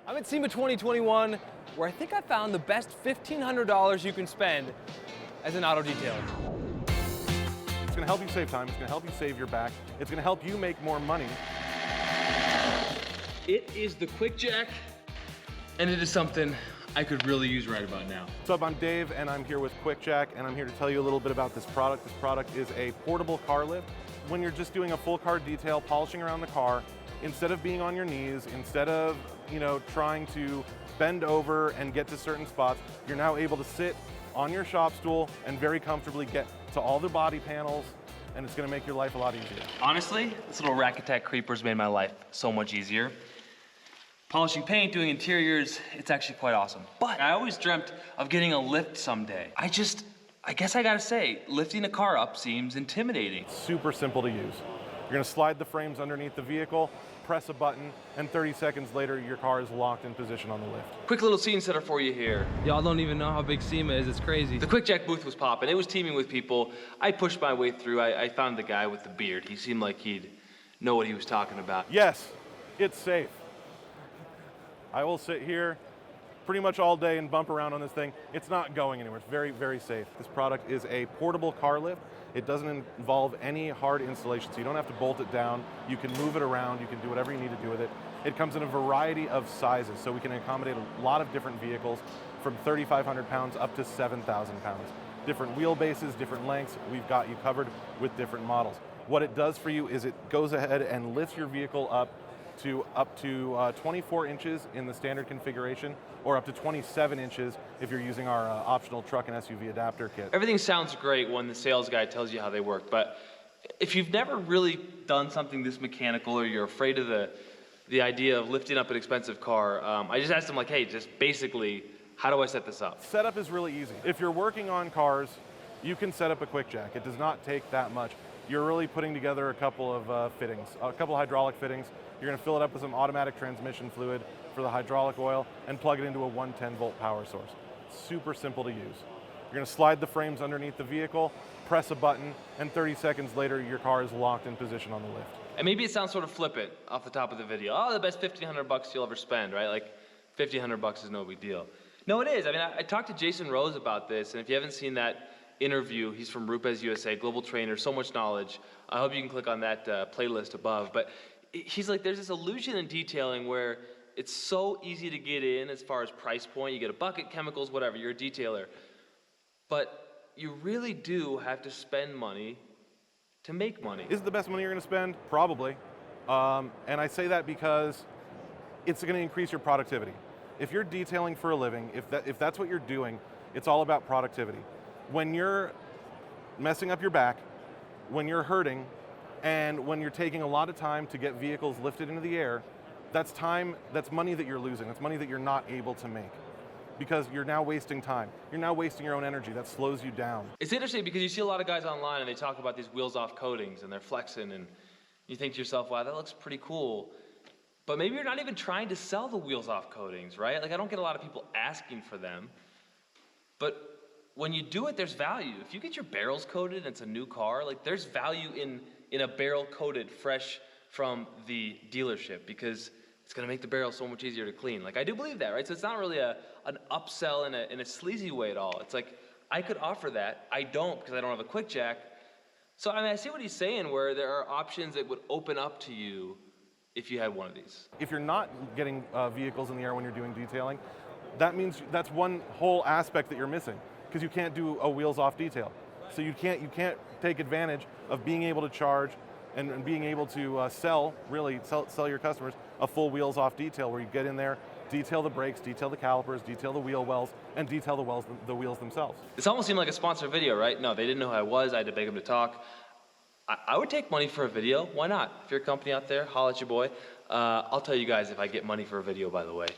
I'm at SEMA 2021, where I think I found the best $1,500 you can spend as an auto detailer. It's going to help you save time, it's going to help you save your back, it's going to help you make more money. It is the QuickJack, and it is something I could really use right about now. What's up, I'm Dave, and I'm here with QuickJack, and I'm here to tell you a little bit about this product. This product is a portable car lift. When you're just doing a full car detail, polishing around the car, instead of being on your knees, instead of trying to bend over and get to certain spots, you're now able to sit on your shop stool and very comfortably get to all the body panels, and it's gonna make your life a lot easier. Honestly, this little rack attack creeper's made my life so much easier. Polishing paint, doing interiors, it's actually quite awesome. But I always dreamt of getting a lift someday. I guess I gotta say, lifting a car up seems intimidating. Super simple to use. You're gonna slide the frames underneath the vehicle, press a button, and 30 seconds later, your car is locked in position on the lift. Quick little scene setter for you here. Y'all don't even know how big SEMA is, it's crazy. The QuickJack booth was popping. It was teeming with people. I pushed my way through. I found the guy with the beard. He seemed like he'd know what he was talking about. Yes, it's safe. I will sit here pretty much all day and bump around on this thing. It's not going anywhere. It's very, very safe. This product is a portable car lift. It doesn't involve any hard installation, so you don't have to bolt it down. You can move it around. You can do whatever you need to do with it. It comes in a variety of sizes, so we can accommodate a lot of different vehicles from 3,500 pounds up to 7,000 pounds. Different wheelbases, different lengths. We've got you covered with different models. What it does for you is it goes ahead and lifts your vehicle up to 24 inches in the standard configuration, or up to 27 inches if you're using our optional truck and SUV adapter kit. Everything sounds great when the sales guy tells you how they work, but if you've never really done something this mechanical, or you're afraid of the idea of lifting up an expensive car, I just asked him, like, hey, just basically, how do I set this up? Setup is really easy. If you're working on cars, you can set up a QuickJack. It does not take that much. You're really putting together a couple of fittings, a couple of hydraulic fittings. You're gonna fill it up with some automatic transmission fluid for the hydraulic oil and plug it into a 110 volt power source. Super simple to use. You're gonna slide the frames underneath the vehicle, press a button, and 30 seconds later, your car is locked in position on the lift. And maybe it sounds sort of flippant off the top of the video. Oh, the best $1,500 you'll ever spend, right? Like, $1,500 is no big deal. No, it is. I mean, I talked to Jason Rose about this, and if you haven't seen that interview, he's from Rupes USA, global trainer, so much knowledge. I hope you can click on that playlist above. But he's like, there's this illusion in detailing where it's so easy to get in as far as price point. You get a bucket, chemicals, whatever, you're a detailer. But you really do have to spend money to make money. Is it the best money you're gonna spend? Probably. And I say that because it's gonna increase your productivity. If you're detailing for a living, if that's what you're doing, it's all about productivity. When you're messing up your back, when you're hurting, and when you're taking a lot of time to get vehicles lifted into the air, that's time, that's money that you're losing. That's money that you're not able to make because you're now wasting time. You're now wasting your own energy. That slows you down. It's interesting because you see a lot of guys online and they talk about these wheels off coatings and they're flexing, and you think to yourself, wow, that looks pretty cool. But maybe you're not even trying to sell the wheels off coatings, right? Like, I don't get a lot of people asking for them. But when you do it, there's value. If you get your barrels coated and it's a new car, like, there's value in a barrel coated fresh from the dealership, because it's gonna make the barrel so much easier to clean. Like, I do believe that, right? So it's not really an upsell in a sleazy way at all. It's like, I could offer that. I don't, because I don't have a QuickJack. So I mean, I see what he's saying, where there are options that would open up to you if you had one of these. If you're not getting vehicles in the air when you're doing detailing, that means that's one whole aspect that you're missing, because you can't do a wheels off detail. So you can't take advantage of being able to charge and being able to sell your customers a full wheels off detail, where you get in there, detail the brakes, detail the calipers, detail the wheel wells, and detail the wheels themselves. This almost seemed like a sponsored video, right? No, they didn't know who I was. I had to beg them to talk. I would take money for a video. Why not? If you're a company out there, holla at your boy. I'll tell you guys if I get money for a video, by the way.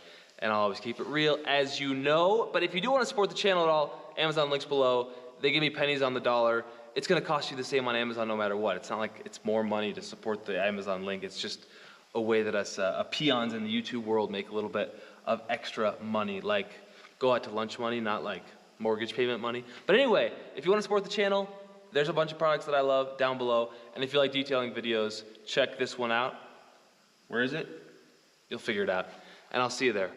And I'll always keep it real, as you know. But if you do want to support the channel at all, Amazon links below. They give me pennies on the dollar. It's gonna cost you the same on Amazon no matter what. It's not like it's more money to support the Amazon link. It's just a way that us peons in the YouTube world make a little bit of extra money, like go out to lunch money, not like mortgage payment money. But anyway, if you wanna support the channel, there's a bunch of products that I love down below. And if you like detailing videos, check this one out. Where is it? You'll figure it out. and I'll see you there.